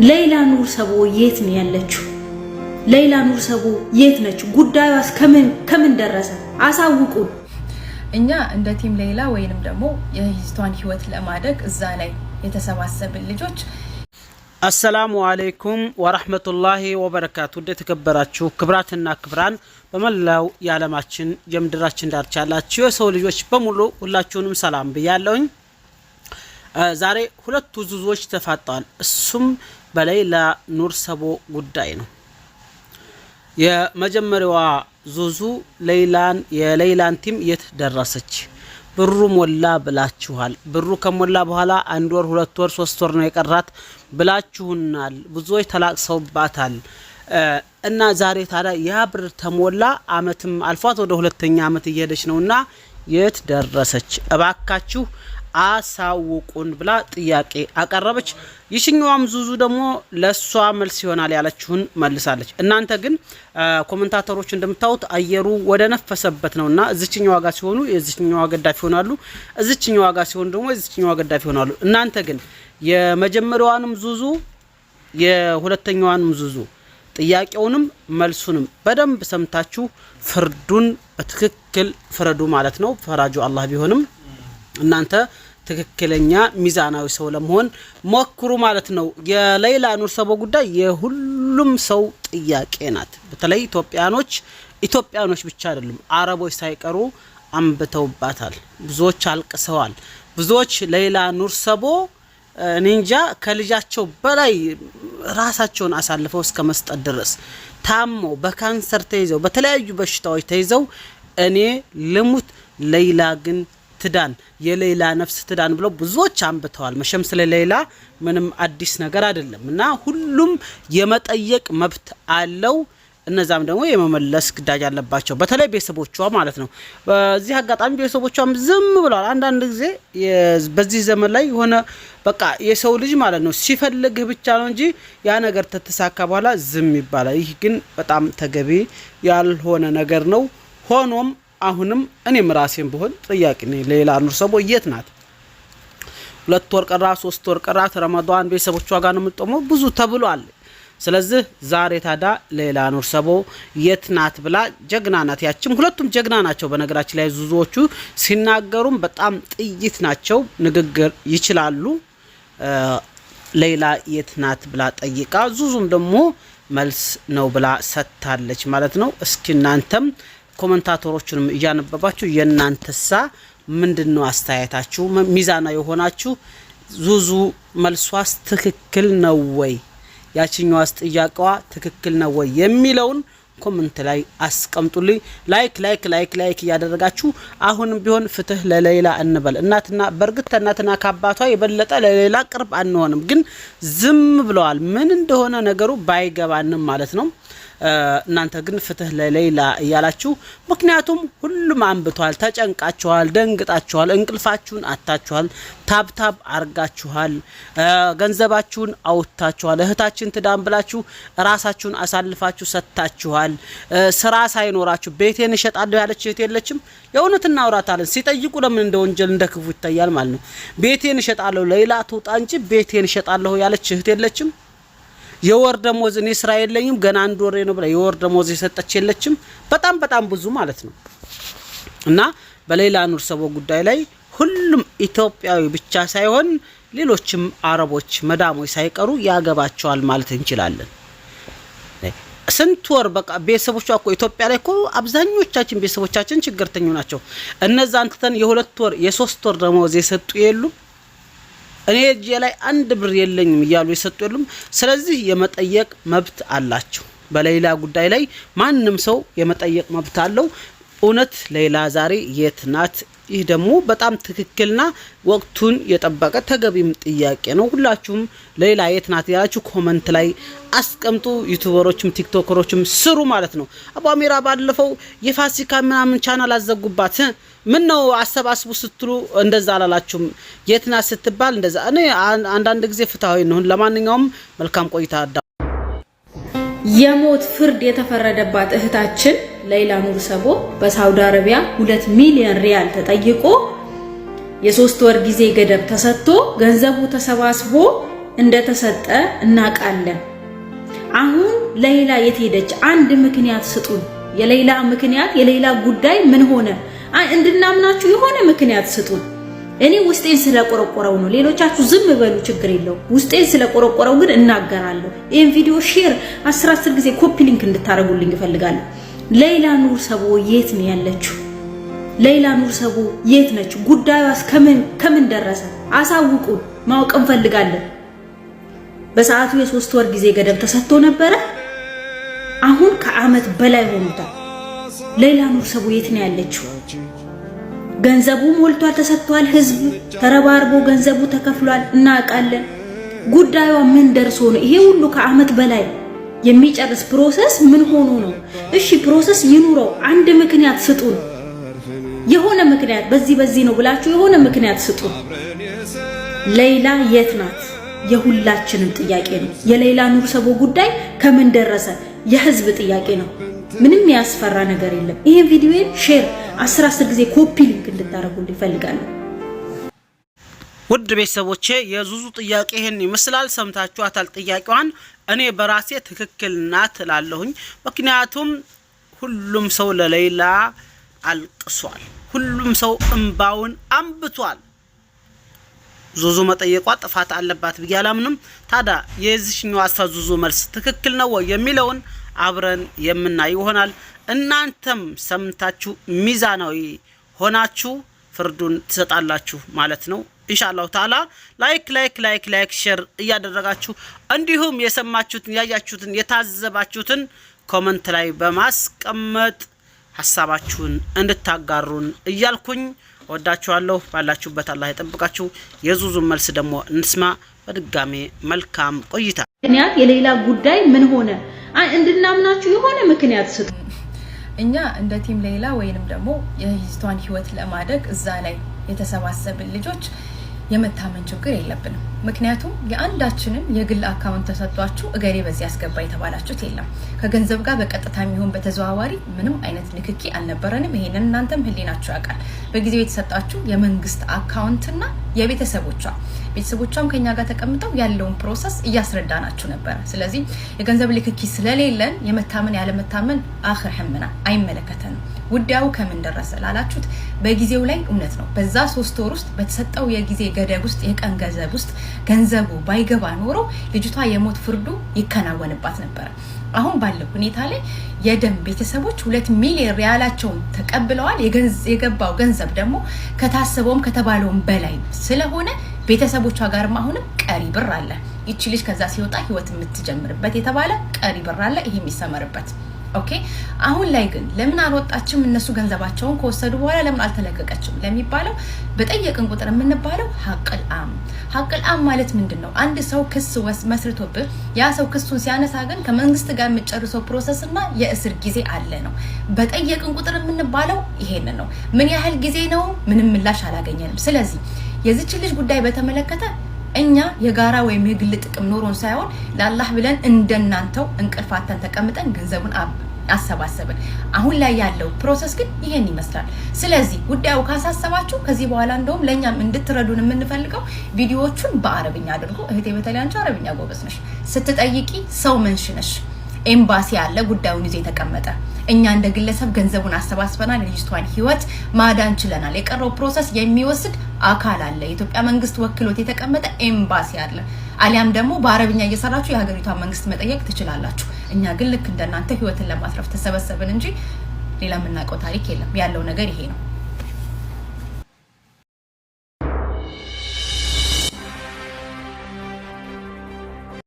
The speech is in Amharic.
ሌይላ ኑር ሰቦ የት ነው ያለችው? ሌይላ ኑር ሰቦ የት ነች? ጉዳዩስ ከምን ደረሰ? አሳውቁን። እኛ እንደ ቲም ሌይላ ወይንም ደግሞ የሂስቷን ህይወት ለማደግ እዛ ላይ የተሰባሰብን ልጆች السلام عليكم ورحمة الله وبركاته ተከበራችሁ ክብራትና ክብራን በመላው የዓለማችን የምድራችን ዳርቻ ያላችሁ የሰው ልጆች በሙሉ ሁላችሁንም ሰላም ብያለሁኝ። ዛሬ ሁለት ዙዞች ተፋጠዋል። እሱም በሌይላ ኑር ሰቦ ጉዳይ ነው። የመጀመሪያዋ ዙዙ የሌይላን ቲም የት ደረሰች? ብሩ ሞላ ብላችኋል። ብሩ ከሞላ በኋላ 1 ወር 2 ወር 3 ወር ነው የቀራት ብላችሁናል። ብዙዎች ተላቅሰውባታል። እና ዛሬ ታዲያ ያ ብር ተሞላ፣ አመትም አልፏት ወደ ሁለተኛ አመት እየሄደች ነውና የት ደረሰች? እባካችሁ አሳውቁን ብላ ጥያቄ አቀረበች። ይሽኛዋም ዙዙ ደግሞ ለሷ መልስ ይሆናል ያለችሁን መልሳለች። እናንተ ግን ኮሜንታተሮች እንደምታዩት አየሩ ወደ ነፈሰበት ነውና እዚህኛው ዋጋ ሲሆኑ የዚህኛው ገዳፊ ሆናሉ፣ እዚህኛው ዋጋ ሲሆኑ ደግሞ የዚህኛው ገዳፊ ሆናሉ። እናንተ ግን የመጀመሪያዋንም ዙዙ የሁለተኛዋንም ዙዙ ጥያቄውንም መልሱንም በደንብ ሰምታችሁ ፍርዱን በትክክል ፍረዱ ማለት ነው። ፈራጁ አላህ ቢሆንም እናንተ ትክክለኛ ሚዛናዊ ሰው ለመሆን ሞክሩ ማለት ነው። የሌይላ ኑር ሰቦ ጉዳይ የሁሉም ሰው ጥያቄ ናት። በተለይ ኢትዮጵያኖች ብቻ አይደሉም፣ አረቦች ሳይቀሩ አንብተውባታል። ብዙዎች አልቅሰዋል። ብዙዎች ሌይላ ኑር ሰቦ ኒንጃ ከልጃቸው በላይ ራሳቸውን አሳልፈው እስከ መስጠት ድረስ ታመው በካንሰር ተይዘው በተለያዩ በሽታዎች ተይዘው እኔ ልሙት ሌይላ ግን ትዳን የሌይላ ነፍስ ትዳን ብለው ብዙዎች አንብተዋል። መሸም ስለ ሌይላ ምንም አዲስ ነገር አይደለም እና ሁሉም የመጠየቅ መብት አለው። እነዛም ደግሞ የመመለስ ግዳጅ አለባቸው፣ በተለይ ቤተሰቦቿ ማለት ነው። በዚህ አጋጣሚ ቤተሰቦቿም ዝም ብለዋል። አንዳንድ ጊዜ በዚህ ዘመን ላይ ሆነ በቃ የሰው ልጅ ማለት ነው ሲፈልግህ ብቻ ነው እንጂ ያ ነገር ተተሳካ በኋላ ዝም ይባላል። ይህ ግን በጣም ተገቢ ያልሆነ ነገር ነው። ሆኖም አሁንም እኔም ራሴን ብሆን ጥያቄ ነኝ። ሌይላ ኑር ሰቦ የት ናት? 2 ወር ቀራ 3 ወር ቀራት ረመዳን ቤተሰቦቿ ጋር ነው የምትጠመው ብዙ ተብሏል። ስለዚህ ዛሬ ታዳ ሌይላ ኑር ሰቦ የት ናት ብላ ጀግና ናት። ያችም ሁለቱም ጀግና ናቸው። በነገራችን ላይ ዙዙዎቹ ሲናገሩም በጣም ጥይት ናቸው፣ ንግግር ይችላሉ። ሌይላ የት ናት ብላ ጠይቃ ዙዙም ደግሞ መልስ ነው ብላ ሰጥታለች ማለት ነው። እስኪ እናንተም ኮሜንታተሮቹንም እያነበባችሁ የናንተሳ ምንድነው አስተያየታችሁ? ሚዛና የሆናችሁ ዙዙ መልሷስ ትክክል ነው ወይ፣ ያቺኛዋስ ጥያቄዋ ትክክል ነው ወይ የሚለውን ኮሜንት ላይ አስቀምጡልኝ። ላይክ እያደረጋችሁ አሁንም ቢሆን ፍትህ ለሌይላ እንበል። እናትና በርግጥ እናትና ከአባቷ የበለጠ ለሌይላ ቅርብ አንሆንም፣ ግን ዝም ብለዋል። ምን እንደሆነ ነገሩ ባይገባንም ማለት ነው። እናንተ ግን ፍትህ ለሌይላ እያላችሁ፣ ምክንያቱም ሁሉም አንብቷል፣ ተጨንቃችኋል፣ ደንግጣችኋል፣ እንቅልፋችሁን አጣችኋል፣ ታብታብ አርጋችኋል፣ ገንዘባችሁን አውጥታችኋል፣ እህታችን ትዳን ብላችሁ ራሳችሁን አሳልፋችሁ ሰጥታችኋል። ስራ ሳይኖራችሁ ቤቴን እሸጣለሁ ያለች እህት የለችም። የእውነት እናውራታለን። ሲጠይቁ ለምን እንደ ወንጀል እንደ ክፉ ይታያል ማለት ነው። ቤቴን እሸጣለሁ ሌይላ ትውጣ እንጂ ቤቴን እሸጣለሁ ያለች እህት የለችም። የወር ደሞዝ እኔ ስራ የለኝም ገና 1 ወር ነው ብላ የወር ደሞዝ የሰጠች የለችም። በጣም ብዙ ማለት ነው። እና በሌይላ ኑር ሰቦ ጉዳይ ላይ ሁሉም ኢትዮጵያዊ ብቻ ሳይሆን ሌሎችም አረቦች መዳሞች ሳይቀሩ ያገባቸዋል ማለት እንችላለን። ስንት ወር በቃ ቤተሰቦቿ እኮ ኢትዮጵያ ላይ እኮ አብዛኞቻችን ቤተሰቦቻችን ችግርተኞች ናቸው። እነዛን ተተን የ2 ወር የ3 ወር ደሞዝ የሰጡ የሉም። እኔ እጄ ላይ 1 ብር የለኝም እያሉ የሰጡ የሉም። ስለዚህ የመጠየቅ መብት አላቸው። በሌይላ ጉዳይ ላይ ማንም ሰው የመጠየቅ መብት አለው። እውነት ሌይላ ዛሬ የት ናት? ይህ ደግሞ በጣም ትክክልና ወቅቱን የጠበቀ ተገቢም ጥያቄ ነው። ሁላችሁም ሌይላ የት ናት ያላችሁ ኮሜንት ላይ አስቀምጡ። ዩቲዩበሮችም ቲክቶከሮችም ስሩ ማለት ነው። አቡ አሚራ ባለፈው የፋሲካ ምናምን ቻናል አዘጉባት። ምን ነው አሰባስቡ ስትሉ እንደዛ አላላችሁም? የት ናት ስትባል እንደዛ። እኔ አንዳንድ ጊዜ ፍትሃዊ ነው። ለማንኛውም መልካም ቆይታ። የሞት ፍርድ የተፈረደባት እህታችን ሌይላ ኑር ሰቦ በሳውዲ አረቢያ 2 ሚሊዮን ሪያል ተጠይቆ የ3 ወር ጊዜ ገደብ ተሰጥቶ ገንዘቡ ተሰባስቦ እንደተሰጠ እናቃለን። አሁን ሌላ የት ሄደች? አንድ ምክንያት ስጡን። የሌላ ምክንያት የሌላ ጉዳይ ምን ሆነ እንድናምናችሁ የሆነ ምክንያት ስጡን። እኔ ውስጤን ስለቆረቆረው ነው። ሌሎቻችሁ ዝም በሉ ችግር የለው። ውስጤን ስለቆረቆረው ግን እናገራለሁ። ይሄን ቪዲዮ ሼር 10 ጊዜ ኮፒ ሊንክ እንድታረጉልኝ እፈልጋለሁ። ሌላ ኑር ሰቦ የት ነው ያለችው? ሌላ ኑር ሰቦ የት ነች? ጉዳዩስ ከምን ደረሰ? አሳውቁን፣ ማወቅ እንፈልጋለን። በሰዓቱ የ3 ወር ጊዜ ገደብ ተሰጥቶ ነበረ። አሁን ከዓመት በላይ ሆኖታል። ሌላ ኑር ሰቦ የት ነው ያለችው? ገንዘቡ ሞልቷል፣ ተሰጥቷል። ህዝብ ተረባርቦ ገንዘቡ ተከፍሏል፣ እናውቃለን። ጉዳዩ ምን ደርሶ ነው ይሄ ሁሉ ከዓመት በላይ የሚጨርስ ፕሮሰስ ምን ሆኖ ነው? እሺ ፕሮሰስ ይኑረው፣ አንድ ምክንያት ስጡን። የሆነ ምክንያት በዚህ ነው ብላችሁ የሆነ ምክንያት ስጡን። ሌላ የት ናት? የሁላችንም ጥያቄ ነው። የሌላ ኑር ሰቦ ጉዳይ ከምን ደረሰ? የህዝብ ጥያቄ ነው። ምንም ያስፈራ ነገር የለም። ይሄን ቪዲዮን ሼር 10 ጊዜ ኮፒ ሊንክ እንድታረጉልኝ እፈልጋለሁ። ውድ ቤተሰቦቼ የዙዙ ጥያቄ ይሄን ይመስላል። ሰምታችኋታል ጥያቄዋን። እኔ በራሴ ትክክል ናት እላለሁኝ። ምክንያቱም ሁሉም ሰው ለሌላ አልቅሷል። ሁሉም ሰው እንባውን አንብቷል። ዙዙ መጠየቋ ጥፋት አለባት ብዬ አላምንም። ታዲያ የዚህኛው ዙዙ መልስ ትክክል ነው ወይ የሚለውን አብረን የምናይ ይሆናል። እናንተም ሰምታችሁ ሚዛናዊ ሆናችሁ ፍርዱን ትሰጣላችሁ ማለት ነው ኢንሻአላህ ተዓላ። ላይክ ሼር እያደረጋችሁ እንዲሁም የሰማችሁትን ያያችሁትን የታዘባችሁትን ኮሜንት ላይ በማስቀመጥ ሐሳባችሁን እንድታጋሩን እያልኩኝ ወዳችኋለሁ። ባላችሁበት አላህ ይጠብቃችሁ። የዙዙን መልስ ደግሞ እንስማ። በድጋሜ መልካም ቆይታ። ምክንያት የሌላ ጉዳይ ምን ሆነ እንድናምናችሁ የሆነ ምክንያት ስጡ። እኛ እንደ ቲም ሌላ ወይንም ደግሞ የልጅቷን ህይወት ለማደግ እዛ ላይ የተሰባሰብን ልጆች የመታመን ችግር የለብንም። ምክንያቱም የአንዳችንን የግል አካውንት ተሰጥቷችሁ እገሌ በዚህ ያስገባ የተባላችሁት የለም። ከገንዘብ ጋር በቀጥታ የሚሆን በተዘዋዋሪ ምንም አይነት ንክኪ አልነበረንም። ይሄንን እናንተም ህሊናችሁ ያውቃል። በጊዜው የተሰጣችሁ የመንግስት አካውንትና ቤተሰቦቿም ከኛ ጋር ተቀምጠው ያለውን ፕሮሰስ እያስረዳናችሁ ነበር። ስለዚህ የገንዘብ ንክኪ ስለሌለን የመታመን ያለመታመን አኺር ህምና አይመለከተንም። ጉዳዩ ከምን ደረሰ ላላችሁት በጊዜው ላይ እውነት ነው። በዛ 3 ወር ውስጥ በተሰጠው የጊዜ ገደብ ውስጥ የቀን ገንዘብ ውስጥ ገንዘቡ ባይገባ ኖሮ ልጅቷ የሞት ፍርዱ ይከናወንባት ነበር። አሁን ባለው ሁኔታ ላይ የደም ቤተሰቦች 2 ሚሊዮን ሪያላቸውን ተቀብለዋል። የገባው ገንዘብ ደግሞ ከታሰበውም ከተባለውም በላይ ስለሆነ ቤተሰቦቿ ጋርም አሁንም ቀሪ ብር አለ። ይቺ ልጅ ከዛ ሲወጣ ህይወት የምትጀምርበት የተባለ ቀሪ ብር አለ። ይሄ የሚሰመርበት ኦኬ። አሁን ላይ ግን ለምን አልወጣችም? እነሱ ገንዘባቸውን ከወሰዱ በኋላ ለምን አልተለቀቀችም ለሚባለው በጠየቅን ቁጥር የምንባለው ሐቅል አም ማለት ምንድነው? አንድ ሰው ክስ መስርቶብህ ያ ሰው ክሱን ሲያነሳ ግን ከመንግስት ጋር የምትጨርሰው ፕሮሰስና የእስር ጊዜ አለ ነው። በጠየቅን ቁጥር የምንባለው ይሄን ነው። ምን ያህል ጊዜ ነው? ምንም ምላሽ አላገኘንም። ስለዚህ የዚች ልጅ ጉዳይ በተመለከተ እኛ የጋራ ወይም የግል ጥቅም ኖሮን ሳይሆን ለአላህ ብለን እንደናንተው እንቅልፋተን ተቀምጠን ገንዘቡን አሰባሰብን። አሁን ላይ ያለው ፕሮሰስ ግን ይሄን ይመስላል። ስለዚህ ጉዳዩ ካሳሰባችሁ ከዚህ በኋላ እንደውም ለኛም እንድትረዱን የምንፈልገው ቪዲዮዎቹን በአረብኛ አድርጉ። እህቴ በተለይ አንቺ አረብኛ ጎበዝ ነሽ። ስትጠይቂ ሰው መንሽነሽ ኤምባሲ ያለ ጉዳዩን ይዘው የተቀመጠ እኛ እንደ ግለሰብ ገንዘቡን አሰባስበናል። ልጅቷን ህይወት ማዳን ችለናል። የቀረው ፕሮሰስ የሚወስድ አካል አለ። የኢትዮጵያ መንግስት ወክሎት የተቀመጠ ኤምባሲ አለ። አሊያም ደግሞ በአረብኛ እየሰራችሁ የሀገሪቷን መንግስት መጠየቅ ትችላላችሁ። እኛ ግን ልክ እንደናንተ ህይወትን ለማትረፍ ተሰበሰብን እንጂ ሌላ የምናውቀው ታሪክ የለም። ያለው ነገር ይሄ ነው።